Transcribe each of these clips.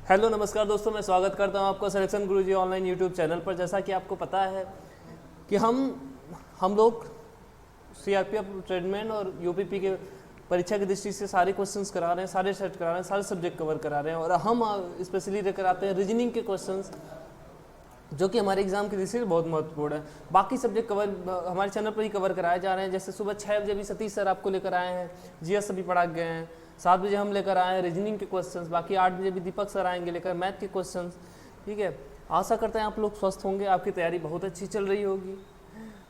Hello नमस्कार दोस्तों, मैं स्वागत करता हूं आपका सिलेक्शन गुरुजी ऑनलाइन यूट्यूब चैनल पर। जैसा कि आपको पता है कि हम लोग सीआरपीएफ ट्रेडमैन और यूपीपी के परीक्षा की दृष्टि से सारे क्वेश्चंस करा रहे हैं, सारे सेट करा रहे हैं, सारे सब्जेक्ट कवर करा रहे हैं। और हम स्पेशली लेकर आते हैं रीजनिंग के क्वेश्चंस, जो कि हमारे एग्जाम की दृष्टि से बहुत महत्वपूर्ण है। बाकी सब्जेक्ट कवर हमारे चैनल पर ही कवर कराए जा रहे हैं। जैसे सुबह 6 बजे भी सतीश सर आपको लेकर आए हैं, जीएस अभी पढ़ा गए हैं। 7 बजे हम लेकर आए हैं रीजनिंग के क्वेश्चंस। बाकी 8 बजे भी दीपक सर आएंगे लेकर मैथ के क्वेश्चंस। ठीक है, आशा करते हैं आप लोग स्वस्थ होंगे, आपकी तैयारी बहुत अच्छी चल रही होगी।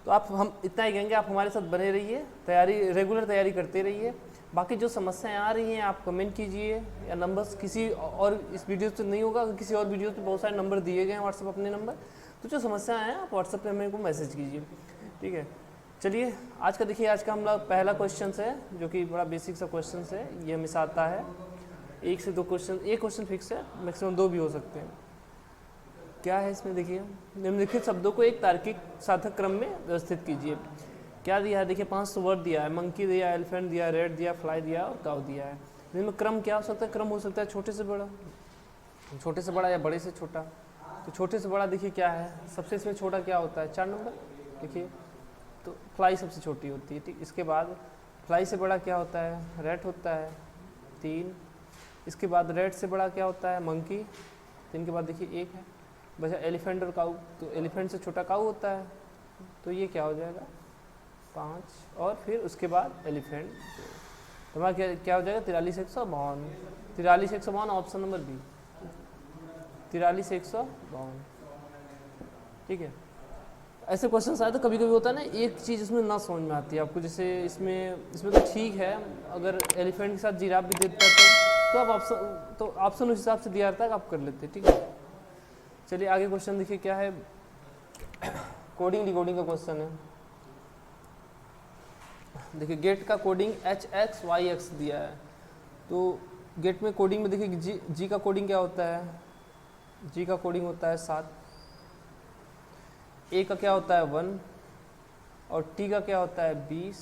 तो हम इतना ही कहेंगे, आप हमारे साथ बने रहिए, रेगुलर तैयारी करते रहिए। बाकी जो समस्याएं आ रही हैं आप कमेंट कीजिए, या नंबर्स किसी और इस वीडियो से नहीं होगा, किसी और वीडियो पे बहुत सारे नंबर दिए गए हैं व्हाट्सएप अपने नंबर। तो जो समस्याएं हैं आप व्हाट्सएप पे मेरे को मैसेज कीजिए। ठीक है, चलिए आज का देखिए, आज का हम लोग पहला क्वेश्चन है जो कि बड़ा बेसिक सा क्वेश्चन है। ये हमेशा आता है, 1 से 2 क्वेश्चन, एक क्वेश्चन फिक्स है, मैक्सिमम 2 भी हो सकते हैं। क्या है इसमें देखिए, निम्नलिखित शब्दों को एक तार्किक सार्थक क्रम में व्यवस्थित कीजिए। क्या दिया है देखिए, 5 वर्ड दिया है, मंकी दिया, एलिफेंट दिया, रेड दिया, फ्लाई दिया और काउ दिया है। इनमें क्रम क्या हो सकता है? क्रम हो सकता है छोटे से बड़ा, छोटे से बड़ा या बड़े से छोटा। तो छोटे से बड़ा देखिए क्या है, सबसे इसमें छोटा क्या होता है? 4 नंबर। देखिए तो फ्लाई सबसे छोटी होती है। ठीक, इसके बाद फ्लाई से बड़ा क्या होता है? रेड होता है 3। इसके बाद रेड से बड़ा क्या होता है? मंकी। 3 के बाद देखिए 1 है, बचा एलिफेंट और काऊ। तो एलिफेंट से छोटा काऊ होता है, तो ये क्या हो जाएगा? 5। और फिर उसके बाद एलिफेंट, तो हमारा क्या हो जाएगा? 43,152। 43,152 ऑप्शन नंबर बी, 43,152। ठीक है, ऐसे क्वेश्चन आए तो कभी कभी होता है ना, एक चीज़ इसमें ना समझ में आती है आपको। जैसे इसमें तो ठीक है, अगर एलिफेंट के साथ जिराफ भी देता तो आप ऑप्शन उस हिसाब से दिया रहता है, आप कर लेते। ठीक है, चलिए आगे क्वेश्चन देखिए क्या है। कोडिंग डिकोडिंग का क्वेश्चन है। देखिए गेट का कोडिंग HX YX दिया है। तो गेट में कोडिंग में देखिए जी का कोडिंग क्या होता है? जी का कोडिंग होता है 7। ए का क्या होता है? 1। और टी का क्या होता है? 20।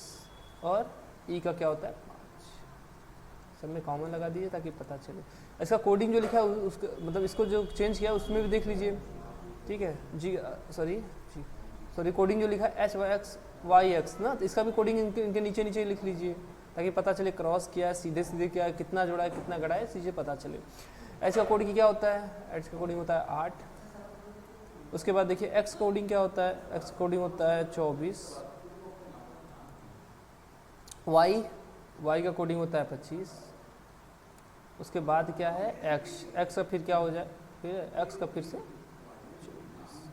और ई का क्या होता है? 5। सब में कॉमन लगा दीजिए ताकि पता चले। इसका कोडिंग जो लिखा है उसका मतलब इसको जो चेंज किया उसमें भी देख लीजिए। ठीक है, सॉरी कोडिंग जो लिखा है HX YX ना, तो इसका भी कोडिंग इनके नीचे नीचे लिख लीजिए ताकि पता चले क्रॉस किया है, सीधे सीधे किया है, कितना जोड़ा है, कितना गड़ा है, चीज़ें पता चले। एच का कोडिंग क्या होता है? एच का कोडिंग होता है 8। उसके बाद देखिए एक्स कोडिंग क्या होता है? एक्स कोडिंग होता है 24। वाई का कोडिंग होता है 25। उसके बाद क्या है? एक्स का फिर क्या हो जाए? फिर एक्स का फिर से 24।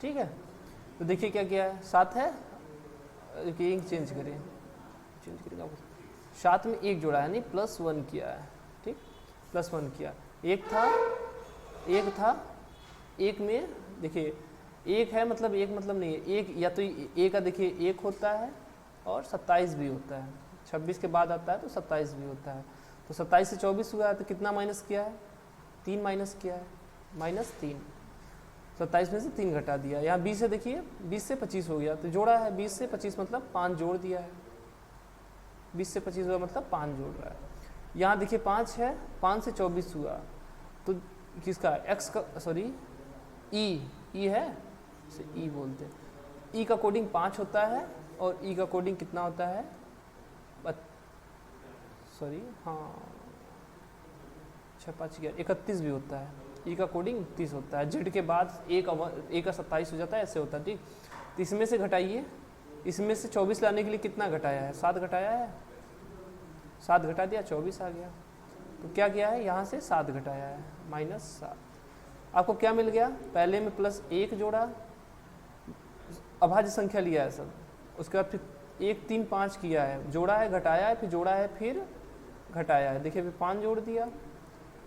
ठीक है, तो देखिए क्या किया है? 7 है, इंक चेंज करिए, 7 में 1 जोड़ा है, नहीं +1 किया है। ठीक, +1 किया। एक था, एक में देखिए 1 है, मतलब 1 मतलब नहीं है, 1 या तो ए का देखिए 1 होता है और 27 भी होता है। 26 के बाद आता है तो 27 भी होता है। तो 27 से 24 हुआ है, तो कितना माइनस किया है? 3 माइनस किया है, -3। 27 में से 3 घटा दिया। यहाँ 20 है, देखिए 20 से 25 हो गया, तो जोड़ा है 20 से 25 मतलब 5 जोड़ दिया है। 20 से 25 हुआ मतलब 5 जोड़ रहा है। यहाँ देखिए 5 है, 5 से 24 हुआ, तो किसका? एक्स का, सॉरी ई है, इसे ई बोलते हैं। ई का कोडिंग 5 होता है और ई का कोडिंग कितना होता है? सॉरी हाँ 6 5 31 भी होता है। ई का कोडिंग 30 होता है। जेड के बाद ए का 27 हो जाता है, ऐसे होता है। ठीक, तो इसमें से घटाइए, इसमें से 24 लाने के लिए कितना घटाया है? 7 घटाया है, 7 घटा दिया, 24 आ गया। तो क्या किया है? यहाँ से 7 घटाया है, -7। आपको क्या मिल गया? पहले में +1 जोड़ा, अभाज्य संख्या लिया है सब। उसके बाद फिर 1 3 5 किया है, जोड़ा है, घटाया है, फिर जोड़ा है, फिर घटाया है। देखिए फिर 5 जोड़ दिया,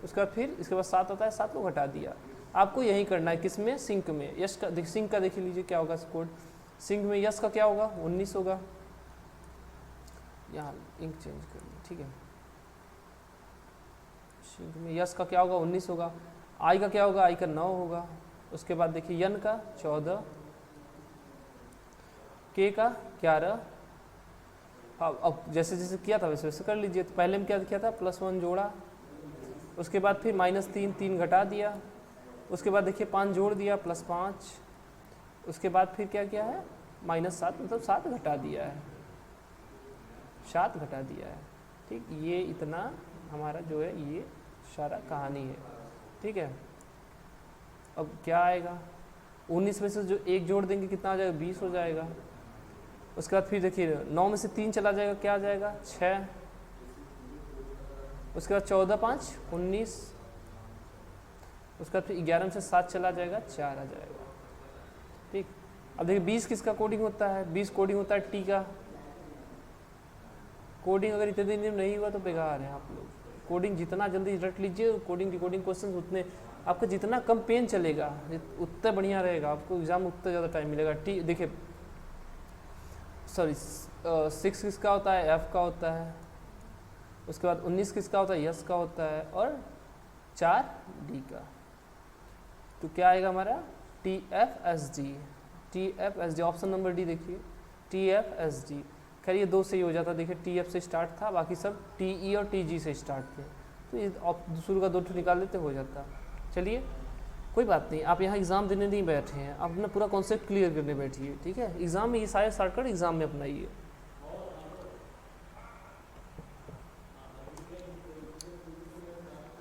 उसके बाद फिर इसके बाद 7 आता है, 7 को घटा दिया। आपको यही करना है, किसमें? सिंक में। यश का सिंक का देख लीजिए क्या होगा कोड। सिंक में यश का क्या होगा? 19 होगा। यहाँ इंक चेंज कर ली। ठीक है, सिंक में यश का क्या होगा? 19 होगा। आई का क्या होगा? आई का 9 होगा। उसके बाद देखिए यन का 14, के का 11। अब जैसे जैसे किया था वैसे वैसे कर लीजिए। तो पहले में क्या किया था? +1 जोड़ा, उसके बाद फिर -3 3 घटा दिया, उसके बाद देखिए 5 जोड़ दिया +5, उसके बाद फिर क्या किया है -7 मतलब 7 घटा दिया है, 7 घटा दिया है। ठीक, ये इतना हमारा जो है ये सारा कहानी है। ठीक है, अब क्या आएगा 19 में से जो 1 जोड़ देंगे कितना आ जाएगा 20 हो जाएगा। उसके बाद फिर देखिए 9 में से 3 चला जाएगा, क्या आ जाएगा 6। उसके बाद 14 5 19, उसके बाद फिर 11 में से 7 चला जाएगा 4 आ जाएगा। ठीक, अब देखिए 20 किसका कोडिंग होता है, 20 कोडिंग होता है टी का। कोडिंग अगर इतने दिन नहीं हुआ तो बेकार है। आप लोग कोडिंग जितना जल्दी रट लीजिए, कोडिंग रिकॉर्डिंग क्वेश्चन उतने आपका जितना कम पेन चलेगा उतना बढ़िया रहेगा, आपको एग्जाम उतना ज़्यादा टाइम मिलेगा। टी देखिए सॉरी 6 किसका होता है, एफ का होता है। उसके बाद 19 किसका होता है, यस का होता है। और 4 डी का। तो क्या आएगा हमारा TFSD। TFSD option number D देखिए TFSD। खैर ये 2 से ही हो जाता, देखिए TF से स्टार्ट था, बाकी सब TE और TG से स्टार्ट थे, तो ये शुरू का 2 निकाल लेते हो जाता। चलिए कोई बात नहीं, आप यहाँ एग्ज़ाम देने नहीं बैठे हैं, आप अपना पूरा कॉन्सेप्ट क्लियर करने बैठिए। ठीक है, एग्ज़ाम में ये सारे शॉर्टकट एग्ज़ाम में अपनाइए।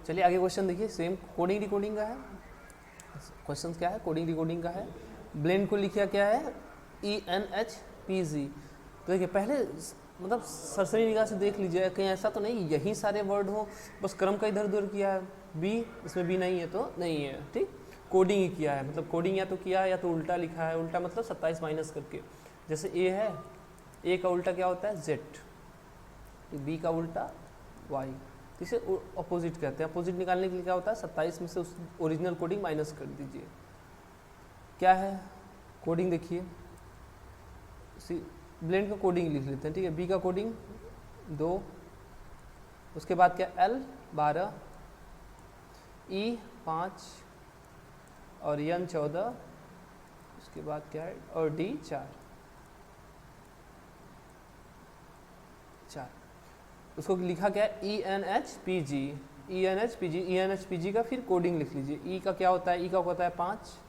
चलिए आगे क्वेश्चन देखिए, सेम कोडिंग रिकॉर्डिंग का है। क्वेश्चन क्या है, कोडिंग रिकॉर्डिंग का है। ब्लेंड को लिखा क्या है ENHPG। तो देखिए पहले मतलब सरसरी निगाह से देख लीजिए, कहीं ऐसा तो नहीं यही सारे वर्ड हो, बस क्रम का इधर उधर किया है। बी इसमें बी नहीं है तो नहीं है। ठीक, कोडिंग ही किया है, मतलब कोडिंग या तो किया है या तो उल्टा लिखा है। उल्टा मतलब 27 माइनस करके, जैसे ए है, ए का उल्टा क्या होता है जेड, बी का उल्टा वाई, इसे अपोजिट कहते हैं। अपोजिट निकालने के लिए क्या होता है 27 में से उस ओरिजिनल कोडिंग माइनस कर दीजिए। क्या है कोडिंग देखिए, ब्लेंड का कोडिंग लिख लेते हैं। ठीक है, बी का कोडिंग 2, उसके बाद क्या L 12, E 5 और N 14, उसके बाद क्या है और D 4। उसको लिखा क्या है ENHPG। ENHPG का फिर कोडिंग लिख लीजिए। E का क्या होता है, E का होता है 5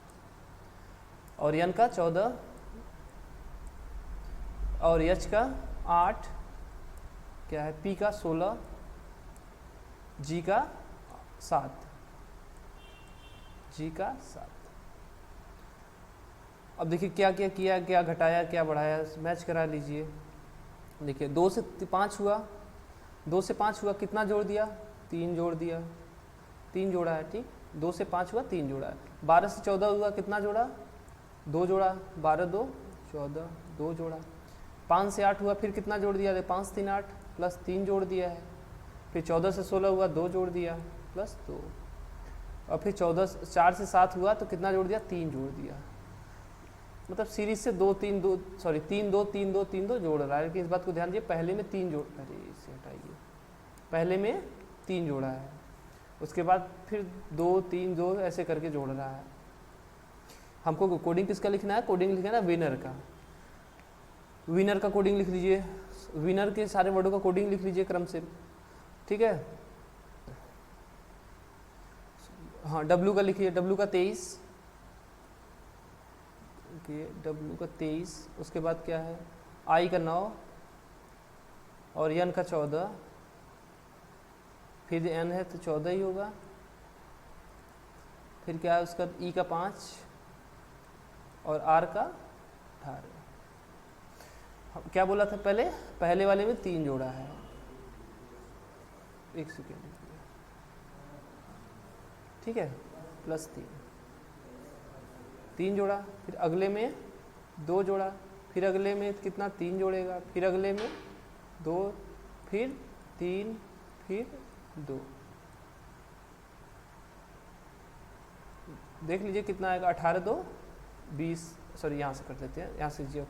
और N का 14 और H का 8, क्या है P का 16, G का 7, G का 7। अब देखिए क्या क्या किया, क्या घटाया क्या बढ़ाया, मैच करा लीजिए। देखिए 2 से 5 हुआ, 2 से 5 हुआ, कितना जोड़ दिया 3 जोड़ दिया, 3 जोड़ा है। ठीक, 2 से 5 हुआ 3 जोड़ा है। 12 से 14 हुआ, कितना जोड़ा 2 जोड़ा, 12 2 14 2 जोड़ा। 5 से 8 हुआ, फिर कितना जोड़ दिया 5 3 8 प्लस 3 जोड़ दिया है। फिर 14 से 16 हुआ 2 जोड़ दिया प्लस 2, और फिर 4 से 7 हुआ तो कितना जोड़ दिया 3 जोड़ दिया। मतलब सीरीज से 2 3 2 सॉरी 3 2 3 2 3 2 जोड़ रहा है, लेकिन इस बात को ध्यान दीजिए पहले में 3 जोड़, अरे इसे हटाइए, पहले में 3 जोड़ा है, उसके बाद फिर 2 3 2 ऐसे करके जोड़ रहा है। हमको कोडिंग किसका लिखना है, कोडिंग लिखना है ना विनर का। विनर का कोडिंग लिख लीजिए, विनर के सारे वर्डों का कोडिंग लिख लीजिए क्रम से। ठीक है, हाँ W का लिखिए, W का 23, W का 23, उसके बाद क्या है I का 9 और N का 14, फिर N है तो 14 ही होगा। फिर क्या है उसका E का 5 और R का 18। क्या बोला था पहले, पहले वाले में 3 जोड़ा है, एक सेकेंड। ठीक है, प्लस 3 जोड़ा, फिर अगले में 2 जोड़ा, फिर अगले में कितना 3 जोड़ेगा, फिर अगले में 2, फिर 3, फिर 2। देख लीजिए कितना आएगा 18 2 20, सॉरी यहाँ से कर लेते हैं, यहाँ से जो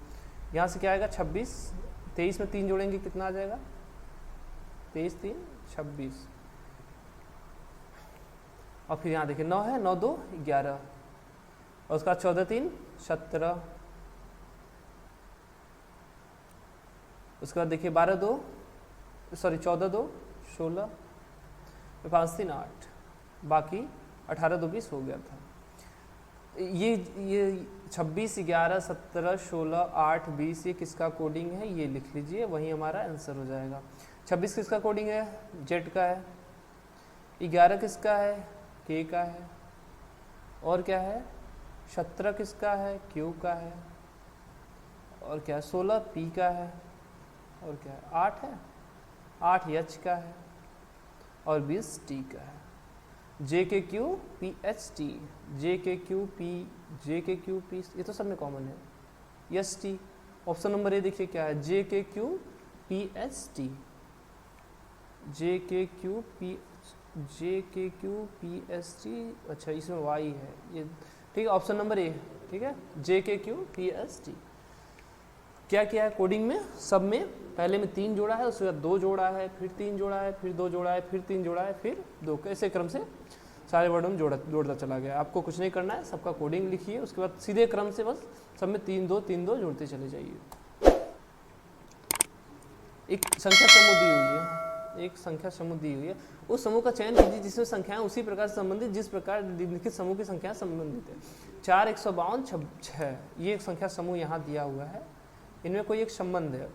यहाँ से क्या आएगा 26, 23 में 3 जोड़ेंगे कितना आ जाएगा 23 3 26, और फिर यहाँ देखिए 9 है, 9 2 11, और उसका 14 3 17, उसके बाद देखिए 12 2 सॉरी 14 2 16, 5 3 8, बाकी 18 2 20 हो गया था। ये 26 11 17 16 8 20 ये किसका कोडिंग है ये लिख लीजिए, वही हमारा आंसर हो जाएगा। 26 किसका कोडिंग है, जेड का है। 11 किसका है, के का है। और क्या है, 17 किसका है, क्यू का है। और क्या है, 16 पी का है। और क्या है, 8 है, 8 एच का है। और 20 टी का है। जे के क्यू पी एच टी, जे के क्यू पी, ये तो सब में कॉमन है। S T, option number A देखिए क्या है, जे के क्यू पी एच टी, जे के क्यू पी एस टी। अच्छा इसमें वाई है ये, ठीक है, ऑप्शन नंबर ए, ठीक है, जे के क्यू पी एस टी। क्या क्या है कोडिंग में, सब में पहले में 3 जोड़ा है, उसके बाद 2 जोड़ा है, फिर 3 जोड़ा है, फिर 2 जोड़ा है, फिर 3 जोड़ा है, फिर 2, कैसे क्रम से सारे वर्डों में जोड़ता चला गया। आपको कुछ नहीं करना है, सबका कोडिंग लिखिए, उसके बाद सीधे क्रम से बस सब में 3 2 3 2 जोड़ते चले जाइए। एक संख्या समूह दी हुई है, एक संख्या समूह दी हुई है, उस समूह का चयन कीजिए जिसमें संख्याएं उसी प्रकार से संबंधित जिस प्रकार निम्नलिखित समूह की संख्या संबंधित है। 4 152 6, ये एक संख्या समूह यहाँ दिया हुआ है, इनमें कोई एक संबंध है,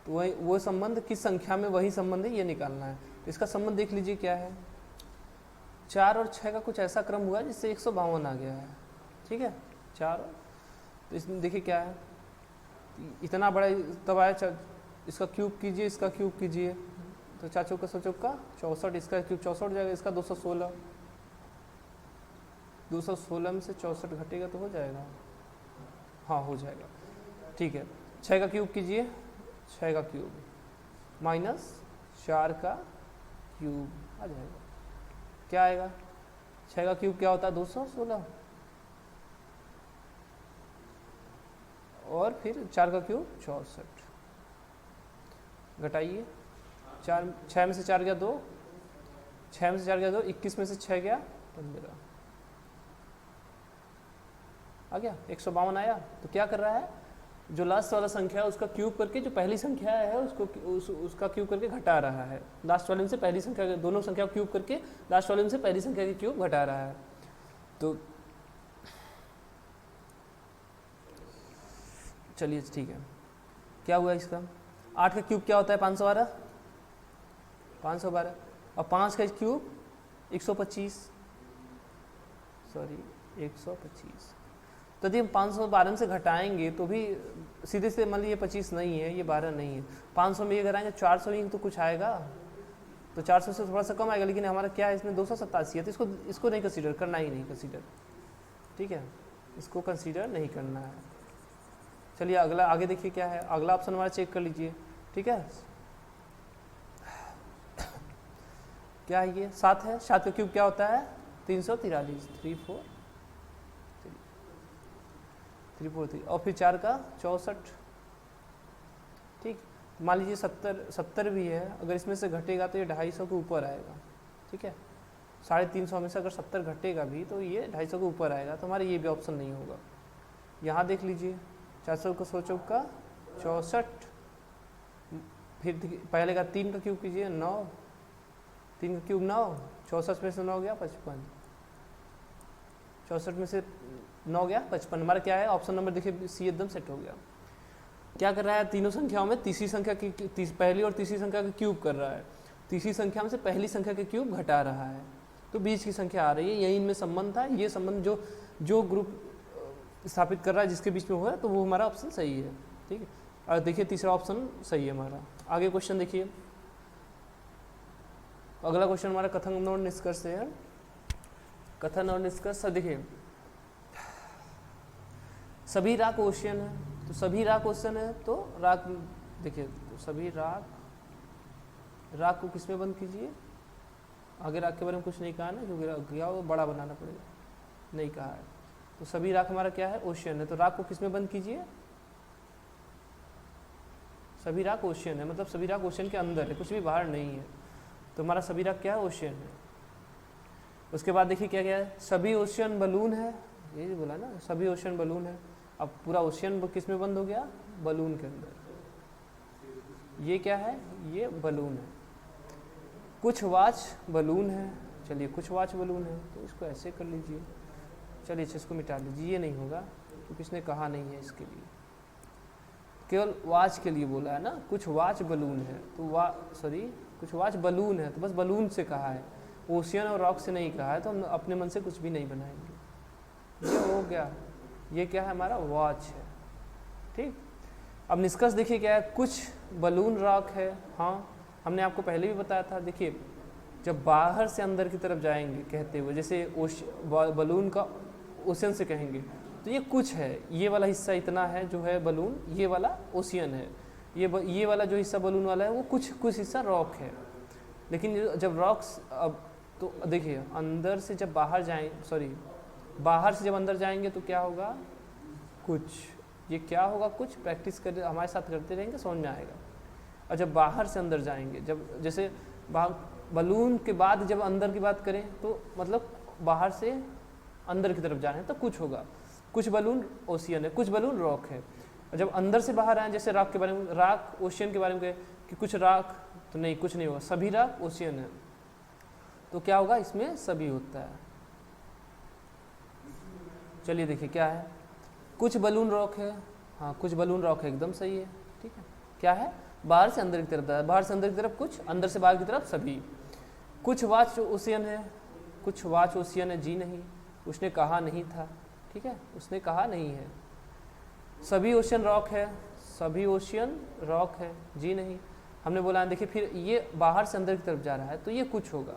तो वो संबंध किस संख्या में वही संबंध है ये निकालना है। इसका संबंध देख लीजिए क्या है, 4 और 6 का कुछ ऐसा क्रम हुआ है जिससे 152 आ गया है, ठीक है, 4। तो इसमें देखिए क्या है, इतना बड़ा तब आया, इसका क्यूब कीजिए, इसका क्यूब कीजिए, तो 4 चौका 100 चौका 64, इसका क्यूब 64 जाएगा, इसका 216, 216 में से 64 घटेगा तो हो जाएगा, हाँ हो जाएगा, ठीक है। 6 का क्यूब कीजिए, 6 का क्यूब माइनस 4 का क्यूब आ जाएगा, क्या आएगा, 6 का क्यूब क्या होता है 216, और फिर 4 का क्यूब 64, घटाइए, 6 में से 4 गया 2, 6 में से 4 गया 2, 21 में से 6 गया 15, आ गया 152 आया। तो क्या कर रहा है, जो लास्ट वाला संख्या है उसका क्यूब करके जो पहली संख्या है उसको उसका क्यूब करके घटा रहा है, लास्ट वाले से पहली संख्या, दोनों संख्या क्यूब करके लास्ट वाले से पहली संख्या की क्यूब घटा रहा है। तो चलिए ठीक है, क्या हुआ इसका, 8 का क्यूब क्या होता है 512, 512, और 5 का क्यूब 125, सॉरी 125। तो यदि हम 512 से घटाएंगे तो भी सीधे से मान लीजिए 25 नहीं है, ये 12 नहीं है, 500 में ये घटाएंगे 400 ही तो कुछ आएगा, तो 400 से थोड़ा सा कम आएगा, लेकिन हमारा क्या है इसमें 287 है, तो इसको नहीं कंसीडर करना, ही नहीं कंसीडर, ठीक है, इसको कंसीडर नहीं करना है। चलिए अगला आगे देखिए क्या है, अगला ऑप्शन हमारा चेक कर लीजिए, ठीक है, क्या है ये 7 है, 7 का क्यूब क्या होता है 343, 343, और फिर 4 का 64, ठीक, मान लीजिए 70 भी है, अगर इसमें से घटेगा तो ये 250 के ऊपर आएगा, ठीक है, 350 में से अगर 70 घटेगा भी तो ये 250 के ऊपर आएगा, तो हमारा ये भी ऑप्शन नहीं होगा। यहाँ देख लीजिए 400 को 100 चौका 64, फिर पहले का 3 का क्यूब कीजिए 9, 3 का क्यूब 9, 64 में से 9 गया 55, 64 में से 9 गया 55, हमारा क्या है ऑप्शन नंबर देखिए सी एकदम सेट हो गया। क्या कर रहा है, तीनों संख्याओं में तीसरी संख्या की पहली और तीसरी संख्या का क्यूब कर रहा है, तीसरी संख्या में से पहली संख्या के क्यूब घटा रहा है, तो बीच की संख्या आ रही है, यही इनमें संबंध था, ये संबंध जो ग्रुप स्थापित कर रहा है जिसके बीच में हो रहा है, तो वो हमारा ऑप्शन सही है, ठीक है। और देखिए तीसरा ऑप्शन सही है हमारा। आगे क्वेश्चन देखिए, अगला क्वेश्चन हमारा कथन और निष्कर्ष है, कथन और निष्कर्ष। देखिए सभी राग क्वेश्चन है, तो सभी राग क्वेश्चन है, तो राग देखिए, तो सभी राग को किस में बंद कीजिए, आगे राग के बारे में कुछ नहीं कहा ना, क्योंकि वो बड़ा बनाना पड़ेगा, नहीं कहा है, तो सभी राग हमारा क्या है ओशियन है, तो राग को किस में बंद कीजिए, सभी राग ओशियन है, मतलब सभी राग ओशियन के अंदर है, कुछ भी बाहर नहीं है, तो हमारा सभी राग क्या है ओशियन है। उसके बाद देखिए क्या क्या है, सभी ओशियन बलून है, ये जो बोला ना सभी ओशियन बलून है, अब पूरा ओशियन किस में बंद हो गया, बलून के अंदर, ये क्या है, ये बलून है। कुछ वॉच बलून है, चलिए कुछ वॉच बलून है तो इसको ऐसे कर लीजिए, चलिए इसको मिटा लीजिए, ये नहीं होगा क्योंकि इसने कहा नहीं है इसके लिए, केवल वॉच के लिए बोला है ना, कुछ वॉच बलून है तो कुछ वॉच बलून है तो बस बलून से कहा है, ओशियन और रॉक से नहीं कहा है, तो हम अपने मन से कुछ भी नहीं बनाएंगे। ये हो गया, ये क्या है हमारा वॉच है। ठीक, अब निष्कर्ष देखिए क्या है, कुछ बलून रॉक है। हाँ, हमने आपको पहले भी बताया था, देखिए जब बाहर से अंदर की तरफ जाएंगे कहते हुए, जैसे बलून का ओशियन से कहेंगे तो ये कुछ है, ये वाला हिस्सा इतना है जो है बलून, ये वाला ओशियन है, ये वाला जो हिस्सा बलून वाला है वो कुछ हिस्सा रॉक है। लेकिन जब रॉक्स, अब तो देखिए अंदर से जब बाहर बाहर से जब अंदर जाएंगे तो क्या होगा, कुछ, ये क्या होगा, कुछ प्रैक्टिस कर हमारे साथ करते रहेंगे समझ में आएगा। और जब बाहर से अंदर जाएंगे, जब जैसे बलून के बाद जब अंदर की बात करें तो मतलब बाहर से अंदर की तरफ जाना है तो कुछ होगा, कुछ बलून ओशियन है, कुछ बलून रॉक है। और जब अंदर से बाहर आए, जैसे रॉक के बारे में, रॉक ओशियन के बारे में कहे कि कुछ रॉक, तो नहीं, कुछ नहीं होगा, सभी रॉक ओशियन है, तो क्या होगा, इसमें सभी होता है। चलिए देखिए क्या है, कुछ बलून रॉक है। हाँ, कुछ बलून रॉक है, एकदम सही है। ठीक है, क्या है, बाहर से अंदर की तरफ, बाहर से अंदर की तरफ कुछ, अंदर से बाहर की तरफ सभी। कुछ वॉच ओशियन है, कुछ वॉच ओशियन है, जी नहीं, उसने कहा नहीं था। ठीक है, उसने कहा नहीं है। सभी ओशियन रॉक है, सभी ओशियन रॉक है, जी नहीं, हमने बोला है। देखिए फिर ये बाहर से अंदर की तरफ जा रहा है तो ये कुछ होगा,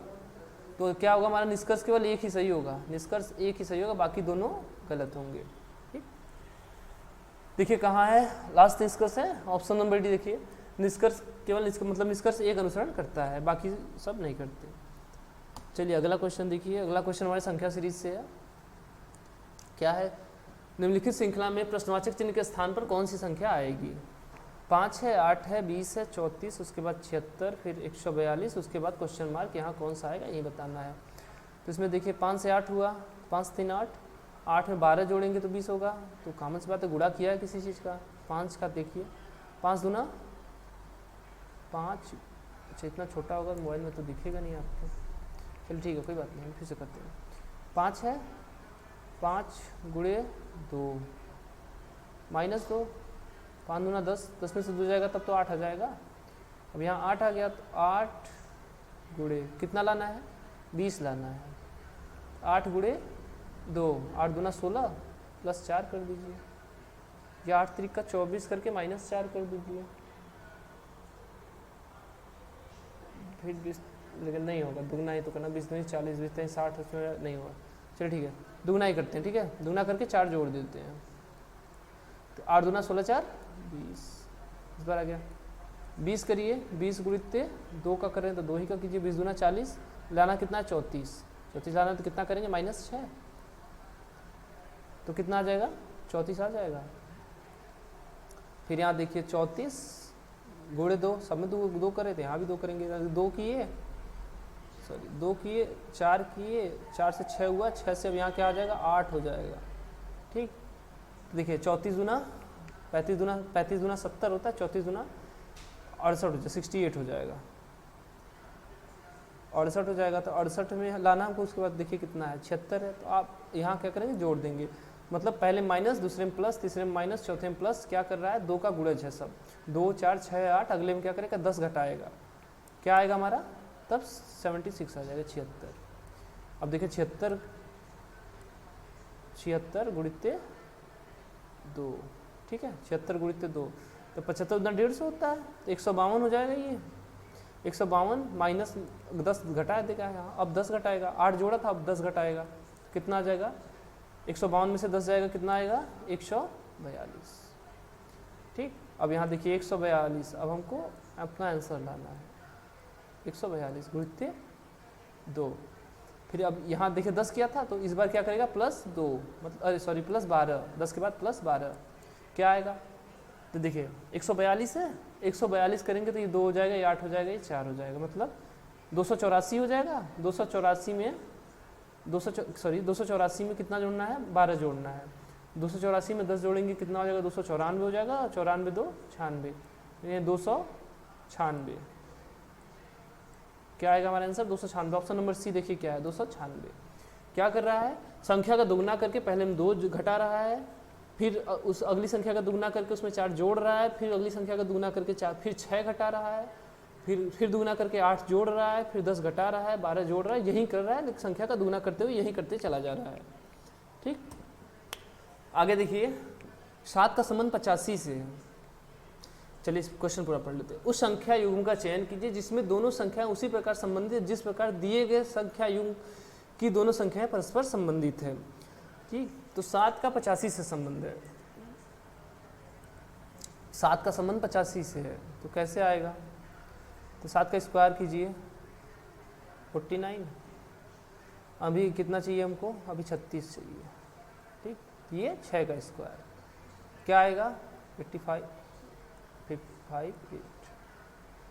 तो क्या होगा, हमारा निष्कर्ष केवल एक ही सही होगा, निष्कर्ष एक ही सही होगा, बाकी दोनों गलत होंगे। ठीक, देखिए कहाँ है लास्ट निष्कर्ष है, ऑप्शन नंबर डी। देखिए निष्कर्ष केवल मतलब निष्कर्ष एक अनुसरण करता है, बाकी सब नहीं करते। चलिए अगला क्वेश्चन देखिए, अगला क्वेश्चन हमारे संख्या सीरीज से है। क्या है, निम्नलिखित श्रृंखला में प्रश्नवाचक चिन्ह के स्थान पर कौन सी संख्या आएगी। 5 है, 8 है, 20 है, 34, उसके बाद 76, फिर 142, उसके बाद क्वेश्चन मार्क, यहाँ कौन सा आएगा ये बताना है। तो इसमें देखिए 5 से 8 हुआ, 5 3 8, 8 में 12 जोड़ेंगे तो 20 होगा, तो कॉमन सी बात है, गुणा किया है किसी चीज़ का, 5 का देखिए, 5 दूना 5, अच्छा इतना छोटा होगा मोबाइल में तो दिखेगा नहीं आपको, चलो ठीक है कोई बात नहीं, हम फिर से करते हैं। 5 है, 5 गुणे 2 माइनस 2, 5 दूना 10, 10 में से 2 जाएगा तब तो 8 आ जाएगा। अब यहाँ 8 आ गया तो 8 गुणे कितना लाना है, 20 लाना है। 8 गुणे 2, 8 दूना 16 प्लस 4 कर दीजिए, या 8 3 का 24 करके माइनस 4 कर दीजिए, फिर 20, लेकिन नहीं होगा, दुगना ही तो करना, 20 नहीं 40, 20 नहीं 60, उसमें नहीं होगा। चलिए ठीक है, दुगना ही करते हैं। ठीक है, दुगना करके 4 जोड़ देते हैं, तो 8 दूना 16 4 20, इस बार आ गया 20 करिए, 20 गुणित 2 का करें तो 2 ही का कीजिए, 20 दूना 40, लाना कितना 34, 34 लाना तो कितना करेंगे -6, तो कितना आ जाएगा 34 आ जाएगा। फिर यहाँ देखिए 34 गुणे 2, सब में 2 करे थे, यहाँ भी 2 करेंगे, 2 किए, सॉरी 2 किए, 4 किए, 4 से 6 हुआ, 6 से अब यहाँ क्या आ जाएगा 8 हो जाएगा। ठीक, देखिए 34 दूना 35 दूना 70 होता है, 34 दूना 68 हो जाएगा, 68 हो जाएगा, 68 हो जाएगा। तो 68 में लाना हमको, उसके बाद देखिए कितना है 76 है, तो आप यहाँ क्या करेंगे जोड़ देंगे, मतलब पहले माइनस, दूसरे में प्लस, तीसरे में माइनस, चौथे में प्लस, क्या कर रहा है 2 का गुणज है सब, 2 4 6 8, अगले में क्या करेगा 10 घटाएगा, क्या आएगा हमारा तब 76 आ जाएगा, 76। अब देखिए 76 गुणित 2, ठीक है 76 गुणित 2, तो 75 उतना 150 होता है, तो 152 हो जाएगा। ये 152 माइनस 10 घटा देगा यहाँ, अब 10 घटाएगा, 8 जोड़ा था अब 10 घटाएगा, कितना आ जाएगा 152 में से 10 जाएगा, कितना आएगा 142। ठीक, अब यहाँ देखिए 142, अब हमको अपना आंसर लाना है 142 गुणित 2। फिर अब यहाँ देखिए 10 किया था, तो इस बार क्या करेगा +2, मतलब अरे सॉरी +12, 10 के बाद +12 क्या आएगा, तो देखिए 142 है, 142 करेंगे तो ये 2 हो जाएगा, ये 8 हो जाएगा, ये 4 हो जाएगा, मतलब 284 हो जाएगा। 284 में कितना जोड़ना है 12 जोड़ना है, 284 में 10 जोड़ेंगे कितना हो जाएगा 294 हो जाएगा, 94 2 96, ये 296। क्या आएगा हमारा आंसर 296। ऑप्शन नंबर सी देखिए क्या है 296। क्या कर रहा है, संख्या का दुगना करके पहले में 2 घटा रहा है, फिर उस अगली संख्या का दुगना करके उसमें 4 जोड़ रहा है, फिर अगली संख्या का दुगना करके 4, फिर 6 घटा रहा है, फिर दुगना करके 8 जोड़ रहा है, फिर 10 घटा रहा है, 12 जोड़ रहा है, यही कर रहा है, लेकिन संख्या का दुगना करते हुए यही करते चला जा रहा है। ठीक, आगे देखिए 7 का संबंध 85 से है। चलिए इस क्वेश्चन पूरा पढ़ लेते हैं। उस संख्या युग्म का चयन कीजिए जिसमें दोनों संख्याएं उसी प्रकार संबंधित जिस प्रकार दिए गए संख्या युग्म की दोनों संख्याएं परस्पर संबंधित है। ठीक, तो 7 का 85 से संबंध है, 7 का संबंध 85 से है, तो कैसे आएगा, तो 7 का स्क्वायर कीजिए 49, अभी कितना चाहिए हमको, अभी 36 चाहिए। ठीक, ये 6 का स्क्वायर क्या आएगा 85, 5 8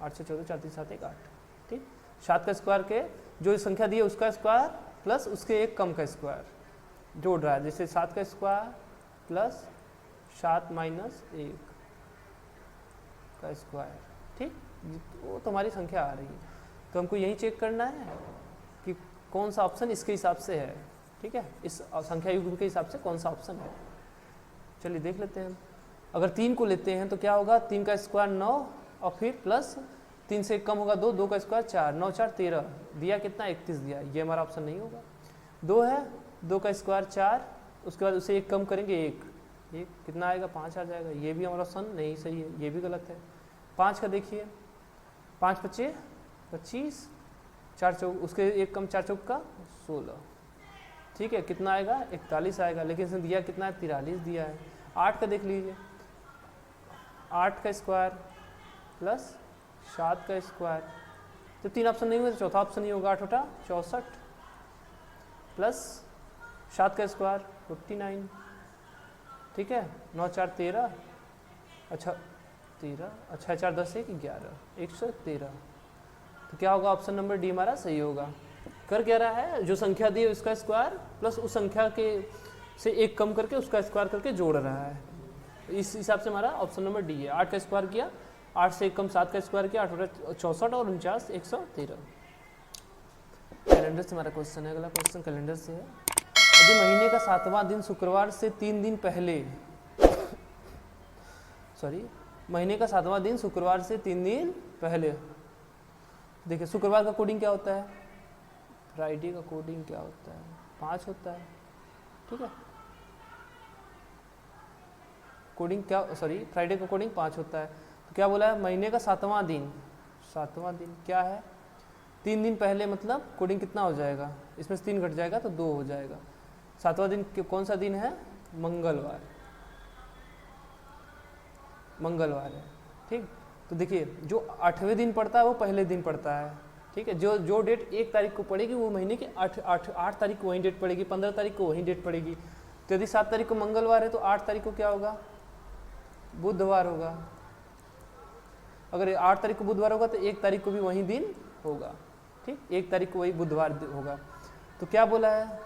8 से 14 4 3 7 1 8। ठीक, 7 का स्क्वायर के जो संख्या दी है उसका स्क्वायर प्लस उसके एक कम का स्क्वायर जोड़ रहा है, जैसे 7 का स्क्वायर प्लस 7 माइनस 1 का स्क्वायर। ठीक, वो तुम्हारी संख्या आ रही है, तो हमको यही चेक करना है कि कौन सा ऑप्शन इसके हिसाब से है। ठीक है, इस संख्या युग्म के हिसाब से कौन सा ऑप्शन है, चलिए देख लेते हैं। अगर 3 को लेते हैं तो क्या होगा, 3 का स्क्वायर 9 और फिर प्लस 3 से कम होगा 2, 2 का स्क्वायर 4, 9 4 13 दिया कितना 31 दिया, ये हमारा ऑप्शन नहीं होगा। 2 है, 2 का स्क्वायर 4, उसके बाद उसे एक कम करेंगे 1 कितना आएगा 5 आ जाएगा, ये भी हमारा ऑप्शन नहीं सही है, ये भी गलत है। 5 का देखिए 5 5 25, 4 चौक उसके एक कम 4 चौक का 16। ठीक है, कितना आएगा 41 आएगा, लेकिन इसने दिया कितना है 43 दिया है। 8 का देख लीजिए, 8 का स्क्वायर प्लस 7 का स्क्वायर, तो 3 ऑप्शन नहीं हुए तो चौथा ऑप्शन ही होगा, 8 होता 64 प्लस 7 का स्क्वायर 49। ठीक है, 9 4 13, अच्छा 13, अच्छा 4 10 1 11 113, तो क्या होगा ऑप्शन नंबर डी हमारा सही होगा। कर क्या रहा है, जो संख्या दी है उसका स्क्वायर प्लस उस संख्या के से एक कम करके उसका स्क्वायर करके जोड़ रहा है, इस हिसाब से हमारा ऑप्शन नंबर डी है। 8 का स्क्वायर किया, 8 से एक कम 7 का स्क्वायर किया, 8 64 और 49 113। कैलेंडर से हमारा क्वेश्चन है, अगला क्वेश्चन कैलेंडर से है। यदि महीने का 7वां दिन शुक्रवार से 3 दिन पहले महीने का 7वां दिन शुक्रवार से 3 दिन पहले, देखिए शुक्रवार का कोडिंग क्या होता है, फ्राइडे का कोडिंग क्या होता है 5 होता है। ठीक है, कोडिंग क्या फ्राइडे का कोडिंग 5 होता है, तो क्या बोला है महीने का 7वां दिन क्या है 3 दिन पहले, मतलब कोडिंग कितना हो जाएगा, इसमें से 3 घट जाएगा तो 2 हो जाएगा। 7वां दिन कौन सा दिन है, मंगलवार है। ठीक, तो देखिए जो 8वें दिन पड़ता है वो पहले दिन पड़ता है। ठीक है, जो डेट 1 तारीख को पड़ेगी वो महीने की 8 तारीख को वही डेट पड़ेगी, 15 तारीख को वही डेट पड़ेगी। तो यदि 7 तारीख को मंगलवार है तो 8 तारीख को क्या होगा, बुधवार होगा। अगर 8 तारीख को बुधवार होगा तो 1 तारीख को भी वही दिन होगा। ठीक, 1 तारीख को वही बुधवार होगा। तो क्या बोला है,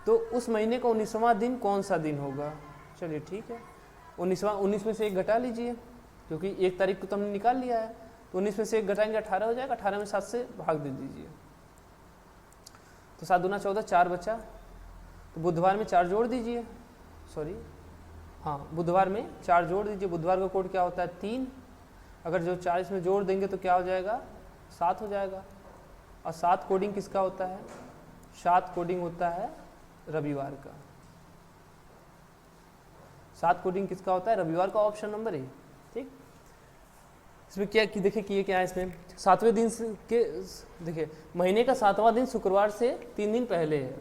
तो उस महीने का 19वां दिन कौन सा दिन होगा। चलिए ठीक है, 19 में से 1 घटा लीजिए, क्योंकि 1 तारीख को तो हमने निकाल लिया है, तो 19 में से 1 घटाएंगे 18 हो जाएगा, 18 में 7 से भाग दे दीजिए, तो 7 दूना 14 4 बचा, तो बुधवार में 4 जोड़ दीजिए, बुधवार में 4 जोड़ दीजिए। बुधवार का कोड क्या होता है 3, अगर जो 4 इसमें जोड़ देंगे तो क्या हो जाएगा 7 हो जाएगा। और 7 कोडिंग किसका होता है, 7 कोडिंग होता है रविवार का। 7 कोडिंग किसका होता है, रविवार का, ऑप्शन नंबर ए। ठीक, इसमें क्या कि देखिए कि ये क्या है, इसमें 7वें दिन के देखिए महीने का 7वां दिन शुक्रवार से 3 दिन पहले है,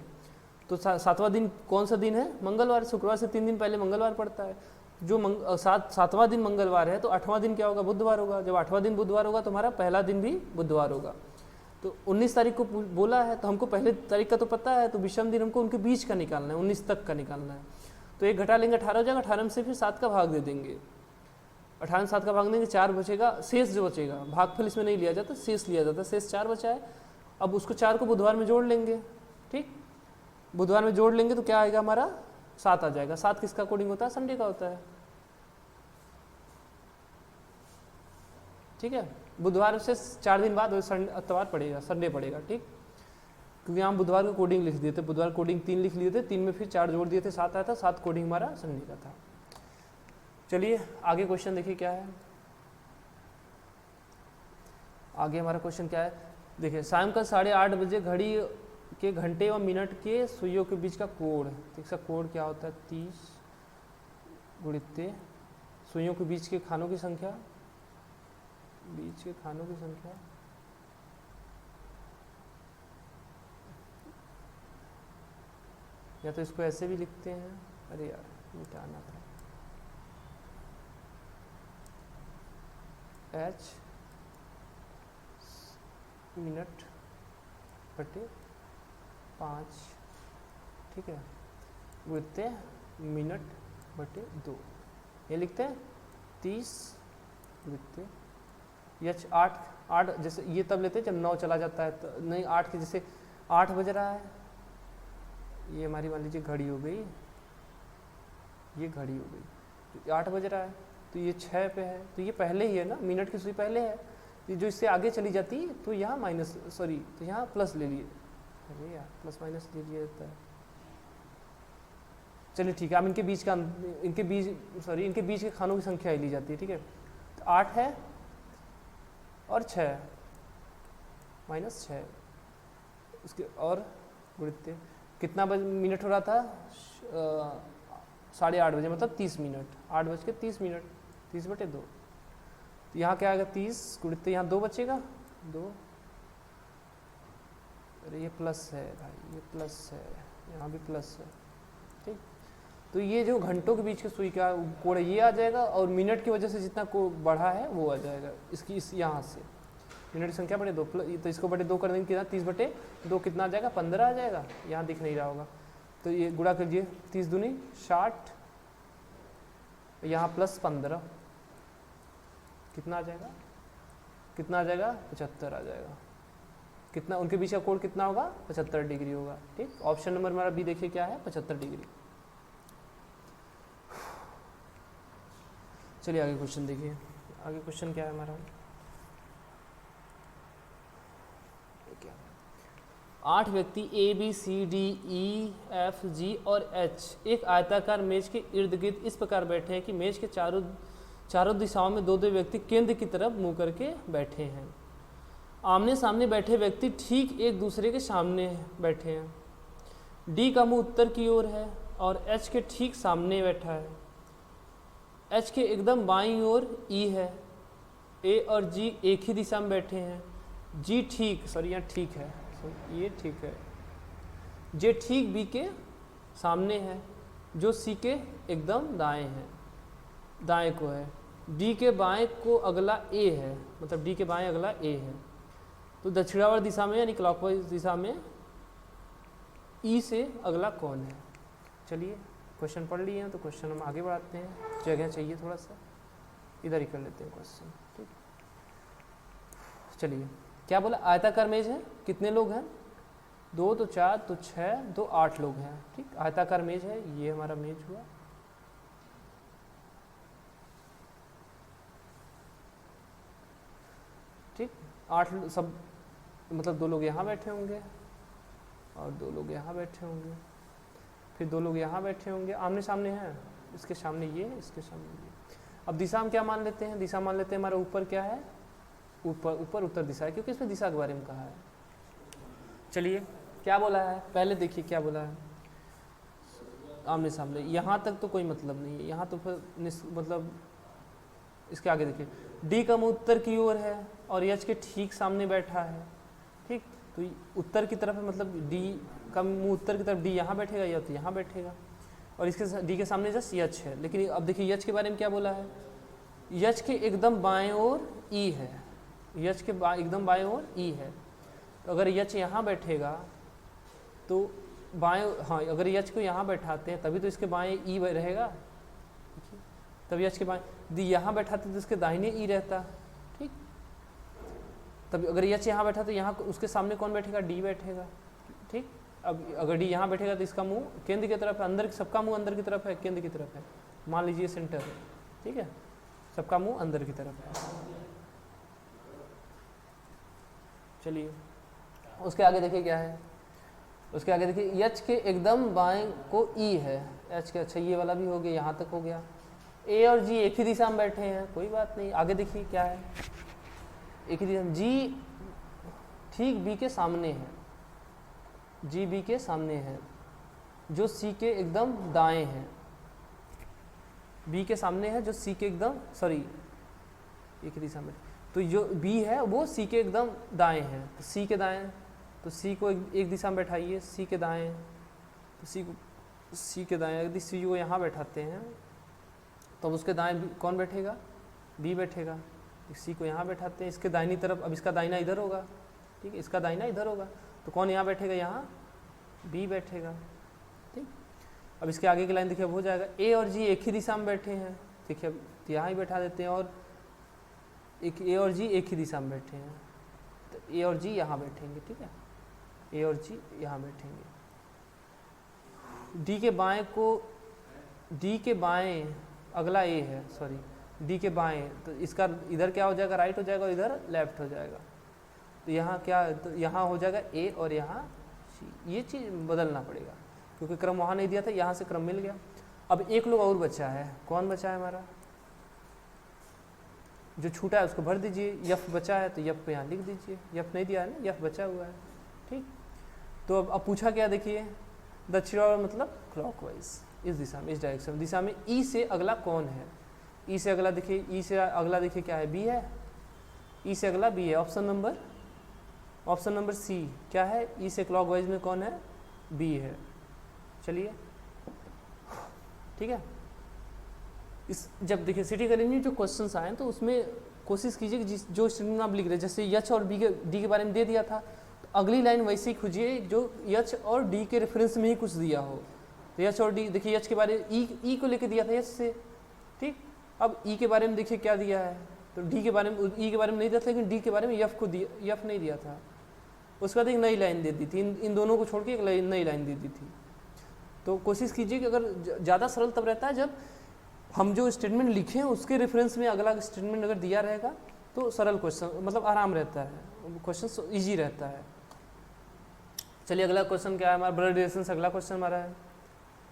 तो 7वां दिन कौन सा दिन है, मंगलवार। शुक्रवार से 3 दिन पहले मंगलवार पड़ता है। जो 7वां दिन मंगलवार है तो 8वां दिन क्या होगा, बुधवार होगा। जब 8वां दिन बुधवार होगा तो हमारा पहला दिन भी बुधवार होगा। तो 19 तारीख को बोला है तो हमको पहले तारीख का तो पता है, तो विषम दिन हमको उनके बीच का निकालना है, 19 तक का निकालना है। तो 1 घटा लेंगे 18 हो जाएगा, 18 में से फिर 7 का भाग दे देंगे, 18 में 7 का भाग देंगे 4 बचेगा, शेष जो बचेगा, भागफल इसमें नहीं लिया जाता, शेष लिया जाता, शेष 4 बचा है। अब उसको 4 को बुधवार में जोड़ लेंगे। ठीक, बुधवार में जोड़ लेंगे तो क्या आएगा हमारा 7 आ जाएगा। 7 किसका कोडिंग होता है, संडे का होता है। ठीक है, बुधवार से 4 दिन बाद इतवार पड़ेगा, संडे पड़ेगा, ठीक। क्योंकि हम बुधवार को कोडिंग लिख दिए थे, बुधवार कोडिंग 3 लिख लिए थे, 3 में फिर 4 जोड़ दिए थे, 7 आया था, 7 कोडिंग हमारा संडे का था। चलिए आगे क्वेश्चन देखिए क्या है। आगे हमारा क्वेश्चन क्या है, देखिए शाम का 8:30 बजे घड़ी के घंटे व मिनट के सुइयों के बीच का कोण, तो इसका कोण क्या होता है 30 गुणित सुइयों के बीच के खानों की संख्या, बीच के खानों की संख्या, या तो इसको ऐसे भी लिखते हैं, अरे यार ये क्या आना था, h मिनट बटे 5, ठीक है, गुणित मिनट बटे 2, ये लिखते हैं 30 गुणित यच 8 जैसे ये तब लेते हैं जब 9 चला जाता है, तो नहीं 8 के जैसे 8 बज रहा है, ये हमारी मान लीजिए घड़ी हो गई, ये घड़ी हो गई, तो 8 बज रहा है, तो ये 6 पे है, तो ये पहले ही है ना, मिनट की सुई पहले है, ये जो इससे आगे चली जाती है तो यहाँ माइनस, सॉरी तो यहाँ प्लस ले लिए, अरे यार प्लस माइनस ले लिया जाता है। चलिए ठीक है, अब इनके बीच का, इनके बीच के खानों की संख्या ही ली जाती है, ठीक है। तो 8 है और 6 माइनस 6 उसके और गुणित कितना मिनट हो रहा था, 8:30 बजे, मतलब 30 मिनट, 8:30, 30 बटे 2, तो यहाँ क्या आएगा 30 गुणित यहाँ 2 बचेगा 2, अरे ये प्लस है भाई, ये प्लस है, यहाँ भी प्लस है, ठीक। तो ये जो घंटों के बीच के सुई का कोण ये आ जाएगा, और मिनट की वजह से जितना को बढ़ा है वो आ जाएगा इसकी, इस यहाँ से मिनट की संख्या बटे 2, तो इसको बटे 2 कर देंगे कितना, 30 बटे 2 कितना आ जाएगा, 15 आ जाएगा, यहाँ दिख नहीं रहा होगा, तो ये गुणा कीजिए, 30 दूनी 60, यहाँ प्लस 15, कितना आ जाएगा, 75 आ जाएगा, कितना उनके बीच का कोण कितना होगा, 75 डिग्री होगा, ठीक। ऑप्शन नंबर हमारा बी देखिए क्या है, 75 डिग्री। चलिए आगे क्वेश्चन देखिए, आगे क्वेश्चन क्या है हमारा, 8 व्यक्ति A B C D E F G और एच एक आयताकार मेज के इर्द गिर्द इस प्रकार बैठे हैं कि मेज के चारों दिशाओं में 2-2 व्यक्ति केंद्र की तरफ मुंह करके बैठे हैं। आमने सामने बैठे व्यक्ति ठीक एक दूसरे के सामने बैठे हैं। डी का मुंह उत्तर की ओर है और एच के ठीक सामने बैठा है। एच के एकदम बाईं ओर ई है। ए और जी एक ही दिशा में बैठे हैं। जी ठीक, सॉरी यहाँ ठीक है, ये ठीक है। जे ठीक बी के सामने है, जो सी के एकदम दाएं है, दाएं को है। डी के बाएं को अगला ए है, मतलब डी के बाएं अगला ए है। तो दक्षिणावर्त दिशा में यानी क्लॉकवाइज दिशा में ई से अगला कौन है। चलिए क्वेश्चन पढ़ लिए हैं तो क्वेश्चन हम आगे बढ़ाते हैं, जगह चाहिए थोड़ा सा, इधर ही कर लेते हैं क्वेश्चन, ठीक। चलिए क्या बोला, आयताकार मेज है, कितने लोग हैं, 2 तो 4 तो 6 तो 8 लोग हैं, ठीक। आयताकार मेज है, ये हमारा मेज हुआ। ठीक, 8 सब, मतलब 2 लोग यहाँ बैठे होंगे और 2 लोग यहाँ बैठे होंगे, फिर 2 लोग यहाँ बैठे होंगे, आमने सामने हैं, इसके सामने ये, इसके सामने ये। अब दिशा हम क्या मान लेते हैं, दिशा मान लेते हैं हमारा ऊपर क्या है, ऊपर उत्तर दिशा है, क्योंकि इसमें दिशा के बारे में कहा है। चलिए क्या बोला है, पहले देखिए क्या बोला है, आमने सामने। यहाँ तक तो कोई मतलब नहीं है, यहाँ तो फिर मतलब इसके आगे देखिए, डी का मुंह उत्तर की ओर है और एच के ठीक सामने बैठा है, ठीक। तो उत्तर की तरफ है, मतलब डी का मुंह उत्तर की तरफ, डी यहाँ बैठेगा या तो यहाँ बैठेगा, और इसके डी के सामने जस्ट यच है। लेकिन अब देखिए यच के बारे में क्या बोला है, यच के एकदम बाएं ओर ई है, यच के एकदम बाएं ओर ई है। तो अगर यच यहाँ बैठेगा तो बाएं, हाँ अगर यच को यहाँ बैठाते हैं तभी तो इसके बाएं ई रहेगा, तब यच के बाएं, दी यहाँ बैठाते तो इसके दाहिने ई रहता, ठीक। तब अगर यच यहाँ बैठा तो यहाँ उसके सामने कौन बैठेगा, डी बैठेगा, ठीक। अब अगर डी यहाँ बैठेगा तो इसका मुंह केंद्र की तरफ है, अंदर सबका मुंह अंदर की तरफ है, केंद्र की तरफ है, मान लीजिए सेंटर है, ठीक है, सबका मुंह अंदर की तरफ है। चलिए उसके आगे देखिए क्या है, उसके आगे देखिए एच के एकदम बाएं को ई है, एच के, अच्छा ये वाला भी हो गया, यहाँ तक हो गया। ए और जी एक ही दिशा में बैठे हैं, कोई बात नहीं, आगे देखिए क्या है, एक ही दिशा में, जी ठीक बी के सामने है, जी बी के सामने है, जो सी के एकदम दाएं है, बी के सामने है जो सी के एकदम, सॉरी एक ही दिशा में, तो जो बी है वो सी के एकदम दाएं है, तो सी के दाएं, तो सी को एक दिशा में बैठाइए, सी के दाएं, तो सी के दाएं, यदि सी को यहाँ बैठाते हैं तो अब उसके दाएं कौन बैठेगा, बी बैठेगा, सी को यहाँ बैठाते हैं, इसके दाहिनी तरफ, अब इसका दाहिना इधर होगा, ठीक है, इसका दाहिना इधर होगा, तो कौन यहाँ बैठेगा, यहाँ बी बैठेगा, ठीक। अब इसके आगे की लाइन देखिए, अब हो जाएगा, ए और जी एक ही दिशा में बैठे हैं, ठीक है, तो यहाँ ही बैठा देते हैं, और एक ए और जी एक ही दिशा में बैठे हैं, तो ए और जी यहाँ बैठेंगे, ठीक है, ए और जी यहाँ बैठेंगे। डी के बाएं को, डी के बाएं अगला ए है, सॉरी डी के बाएं, तो इसका इधर क्या हो जाएगा, राइट हो जाएगा, और इधर लेफ्ट हो जाएगा, तो यहाँ क्या, तो यहाँ हो जाएगा ए और यहाँ सी, ये चीज़ बदलना पड़ेगा क्योंकि क्रम वहाँ नहीं दिया था, यहाँ से क्रम मिल गया। अब एक लोग और बचा है, कौन बचा है हमारा, जो छूटा है उसको भर दीजिए, यफ बचा है तो यफ को यहाँ लिख दीजिए, यफ नहीं दिया है ना, यफ बचा हुआ है, ठीक। तो अब पूछा क्या, देखिए दक्षिण और मतलब क्लॉकवाइज, इस दिशा में, इस डायरेक्शन दिशा में, ई से अगला कौन है, ई से अगला देखिए, ई से अगला देखिए क्या है, बी है, ई से अगला बी है, ऑप्शन नंबर सी क्या है, ई से क्लॉकवाइज में कौन है, बी है। चलिए ठीक है, इस जब देखिए सिटी करेंगे जो क्वेश्चंस आए तो उसमें कोशिश कीजिए कि जो स्टेटमेंट आप लिख रहे हैं, जैसे एच और बी के डी के बारे में दे दिया था, तो अगली लाइन वैसे ही खोजिए जो एच और डी के रेफरेंस में ही कुछ दिया हो। तो एच और डी देखिए, एच के बारे में ई को लेके दिया था एच से, ठीक। अब ई के बारे में देखिए क्या दिया है, तो डी के बारे में, ई के बारे में नहीं दिया था, लेकिन डी के बारे में यफ को दिया, यफ नहीं दिया था। उसके बाद एक नई लाइन दे दी थी, इन दोनों को छोड़ के एक नई लाइन दे दी थी। तो कोशिश कीजिए कि अगर ज़्यादा सरल तब रहता है जब हम जो स्टेटमेंट लिखे हैं उसके रेफरेंस में अगला स्टेटमेंट अगर दिया रहेगा तो सरल क्वेश्चन, मतलब आराम रहता है, क्वेश्चन ईजी रहता है। चलिए अगला क्वेश्चन क्या है हमारा, ब्लड रिलेशन से अगला क्वेश्चन हमारा है।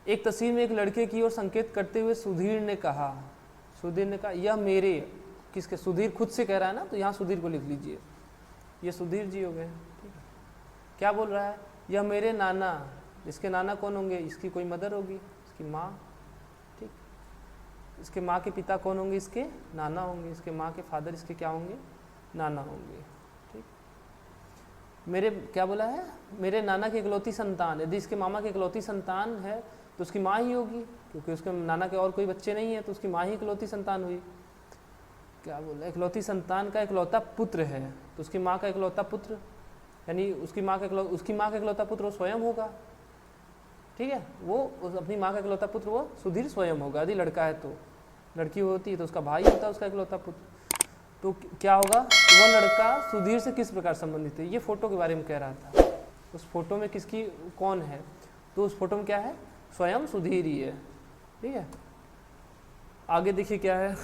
एक तस्वीर में एक लड़के की ओर संकेत करते हुए सुधीर ने कहा, यह मेरे, किसके, सुधीर खुद से कह रहा है ना, तो यहाँ सुधीर को लिख लीजिए, ये सुधीर जी हो गए, ठीक है। क्या बोल रहा है, यह मेरे नाना, इसके नाना कौन होंगे, इसकी कोई मदर होगी, इसकी माँ, ठीक। इसके माँ के पिता कौन होंगे, इसके नाना होंगे, इसके माँ के फादर इसके क्या होंगे, नाना होंगे, ठीक। मेरे क्या बोला है, मेरे नाना की इकलौती संतान, यदि इसके मामा की इकलौती संतान है तो उसकी माँ ही होगी, क्योंकि उसके नाना के और कोई बच्चे नहीं है तो उसकी माँ ही इकलौती संतान हुई। क्या बोला, इकलौती संतान का इकलौता पुत्र है तो उसकी माँ का इकलौता पुत्र, यानी उसकी माँ का इकलौता पुत्र वो स्वयं होगा, ठीक है। वो अपनी माँ का इकलौता पुत्र वो सुधीर स्वयं होगा, यदि लड़का है तो, लड़की होती है तो उसका भाई होता है उसका इकलौता पुत्र। तो क्या होगा, वो लड़का सुधीर से किस प्रकार संबंधित है, ये फोटो के बारे में कह रहा था, उस फोटो में किसकी कौन है, तो उस फोटो में क्या है, स्वयं सुधीर ही है, ठीक है। आगे देखिए क्या है,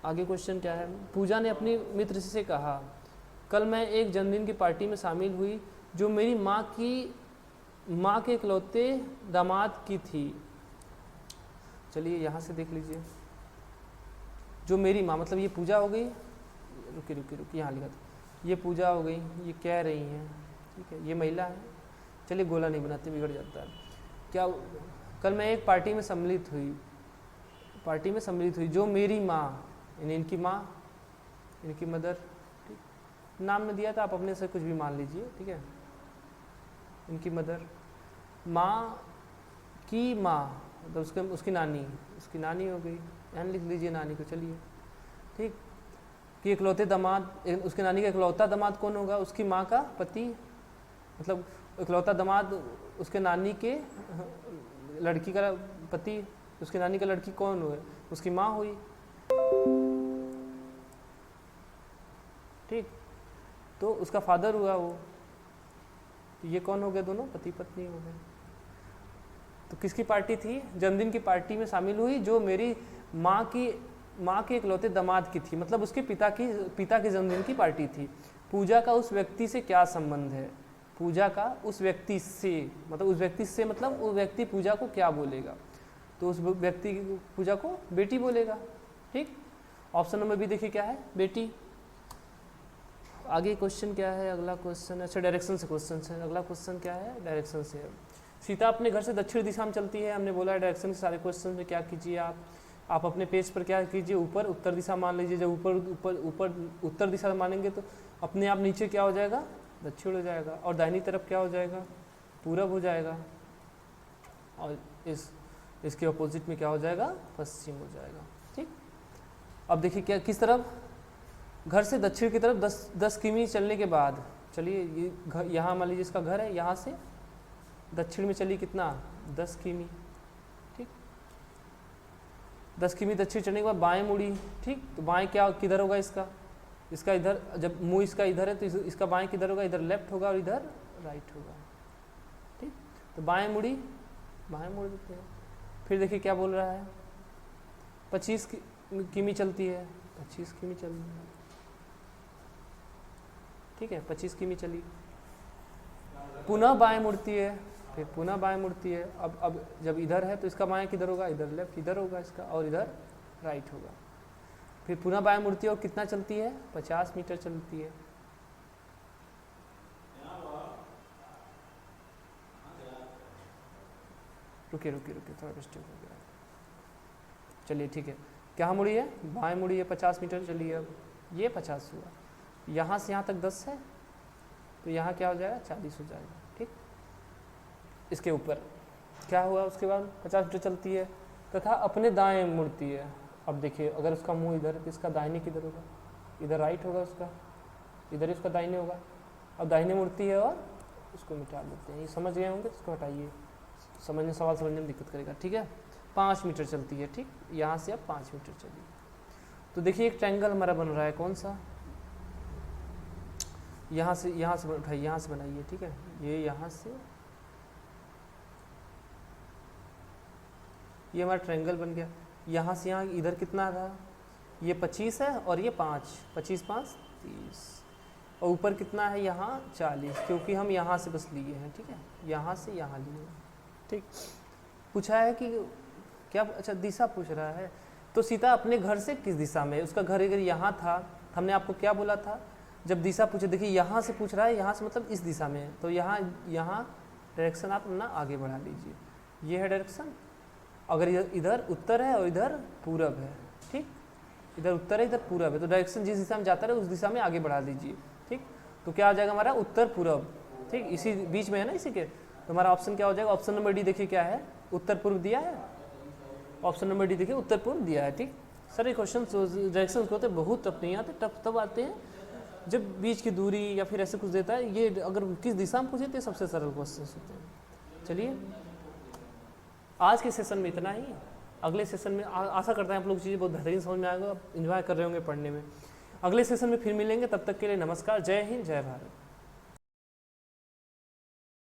आगे क्वेश्चन क्या है, पूजा ने अपनी मित्र से कहा, कल मैं एक जन्मदिन की पार्टी में शामिल हुई जो मेरी माँ के इकलौते दामाद की थी। चलिए यहाँ से देख लीजिए, जो मेरी माँ, मतलब ये पूजा हो गई, रुकी यहाँ लिखा था, ये पूजा हो गई, ये कह रही हैं, ठीक है, ये महिला है। चलिए गोला नहीं बनाते, बिगड़ जाता है। क्या, कल मैं एक पार्टी में सम्मिलित हुई जो मेरी माँ, यानी इनकी माँ, इनकी मदर, ठीक, नाम में दिया था, आप अपने से कुछ भी मान लीजिए, ठीक है, इनकी मदर, माँ की माँ, मतलब उसकी नानी हो गई, यहाँ लिख लीजिए नानी को, चलिए, ठीक। कि इकलौते दामाद, उसके नानी का इकलौता दामाद कौन होगा, उसकी माँ का पति, मतलब इकलौता दामाद उसके नानी के लड़की का पति, उसकी नानी का लड़की कौन हुए, उसकी माँ हुई, ठीक। तो उसका फादर हुआ वो, तो ये कौन हो गए, दोनों पति पत्नी हो गए। तो किसकी पार्टी थी, जन्मदिन की पार्टी में शामिल हुई जो मेरी माँ के इकलौते दामाद की थी, मतलब उसके पिता की जन्मदिन की पार्टी थी। पूजा का उस व्यक्ति से क्या संबंध है, पूजा का उस व्यक्ति से मतलब उस व्यक्ति से मतलब वो व्यक्ति पूजा को क्या बोलेगा, तो उस व्यक्ति की पूजा को बेटी बोलेगा। ठीक, ऑप्शन नंबर बी देखिए क्या है, बेटी। आगे क्वेश्चन क्या है, अगला क्वेश्चन, अच्छा डायरेक्शन से क्वेश्चन है, अगला क्वेश्चन क्या है, डायरेक्शन से है। सीता अपने घर से दक्षिण दिशा में चलती है, हमने बोला डायरेक्शन के सारे क्वेश्चन में क्या कीजिए आप अपने पेज पर क्या कीजिए, ऊपर उत्तर दिशा मान लीजिए। जब ऊपर ऊपर ऊपर उत्तर दिशा मानेंगे तो अपने आप नीचे क्या हो जाएगा, दक्षिण हो जाएगा, और दाहिनी तरफ क्या हो जाएगा, पूरब हो जाएगा, और इसके अपोजिट में क्या हो जाएगा, पश्चिम हो जाएगा। ठीक, अब देखिए क्या किस तरफ, घर से दक्षिण की तरफ 10 किमी चलने के बाद, चलिए ये घर यहाँ मान लीजिए इसका घर है, यहाँ से दक्षिण में चली कितना, 10 किमी। ठीक, 10 किमी दक्षिण चलने के बाद बाएं मुड़ी। ठीक, तो बाएं क्या किधर होगा, इसका इधर, जब मुंह इसका इधर है तो इसका बाएं किधर होगा, इधर लेफ्ट होगा और इधर राइट होगा। ठीक, तो बाएं मुड़ी, बाएं मुड़ देते हैं। फिर देखिए क्या बोल रहा है, 25 किमी चलती है, 25 किमी चल रही है। ठीक है, 25 किमी चली, पुनः बाएं मुड़ती है, फिर पुनः बाएं मुड़ती है। अब जब इधर है तो इसका बाएं किधर होगा, इधर लेफ्ट, इधर होगा इसका, और इधर राइट होगा। फिर पुनः बाएं मुड़ती है और कितना चलती है, 50 मीटर चलती है। रुकिए थोड़ा मिस्टेक हो गया, चलिए ठीक है। क्या मुड़ी है, बाएं मुड़ी है, 50 मीटर चली है। अब ये 50 हुआ, यहाँ से यहाँ तक 10 है तो यहाँ क्या हो जाएगा, 40 हो जाएगा। ठीक, इसके ऊपर क्या हुआ, उसके बाद 50 मीटर चलती है तथा अपने दाएं मुड़ती है। अब देखिए अगर उसका मुंह इधर है तो इसका दाहिने किधर होगा, इधर राइट होगा उसका, इधर इसका दाहिने होगा। अब दाहिने मुड़ती है और उसको मिटा देते हैं। ये समझ गए होंगे तो इसको हटाइए, सवाल समझने में दिक्कत करेगा। ठीक है, 5 मीटर चलती है। ठीक, यहाँ से अब 5 मीटर चली। तो देखिए एक ट्रायंगल हमारा बन रहा है, कौन सा, यहाँ से उठाइए, यहाँ से बनाइए। ठीक है, ये यहाँ से, ये हमारा ट्रायंगल बन गया। यहाँ से यहाँ इधर कितना था, ये 25 है और ये 5, 25 5 30, और ऊपर कितना है यहाँ 40, क्योंकि हम यहाँ से बस लिए हैं। ठीक है, यहाँ से यहाँ लिए हैं। ठीक, पूछा है कि क्या, अच्छा दिशा पूछ रहा है। तो सीता अपने घर से किस दिशा में, उसका घर अगर यहाँ था, हमने आपको क्या बोला था जब दिशा पूछे, देखिए यहाँ से पूछ रहा है, यहाँ से मतलब इस दिशा में, तो यहाँ डायरेक्शन आप अपना आगे बढ़ा लीजिए। ये है डायरेक्शन, अगर इधर उत्तर है और इधर पूरब है। ठीक, इधर उत्तर है, इधर पूरब है, तो डायरेक्शन जिस दिशा में जाता है उस दिशा में आगे बढ़ा दीजिए। ठीक, तो क्या हो जाएगा हमारा उत्तर पूरब। ठीक, इसी बीच में है ना इसी के, तो हमारा ऑप्शन क्या हो जाएगा, ऑप्शन नंबर डी देखिए क्या है, उत्तर पूर्व दिया है। ऑप्शन नंबर डी देखिए उत्तर पूर्व दिया है। ठीक, सर ये क्वेश्चन डायरेक्शन होते बहुत टफ नहीं आते, टफ तब आते हैं जब बीच की दूरी या फिर ऐसे कुछ देता है। ये अगर किस दिशा में पूछे तो सबसे सरल क्वेश्चन होते हैं। चलिए आज के सेशन में इतना ही, अगले सेशन में आशा करता है आप लोग चीज़ें बहुत बेहतरीन समझ में आएगा, एंजॉय कर रहे होंगे पढ़ने में। अगले सेशन में फिर मिलेंगे, तब तक के लिए नमस्कार, जय हिंद, जय भारत।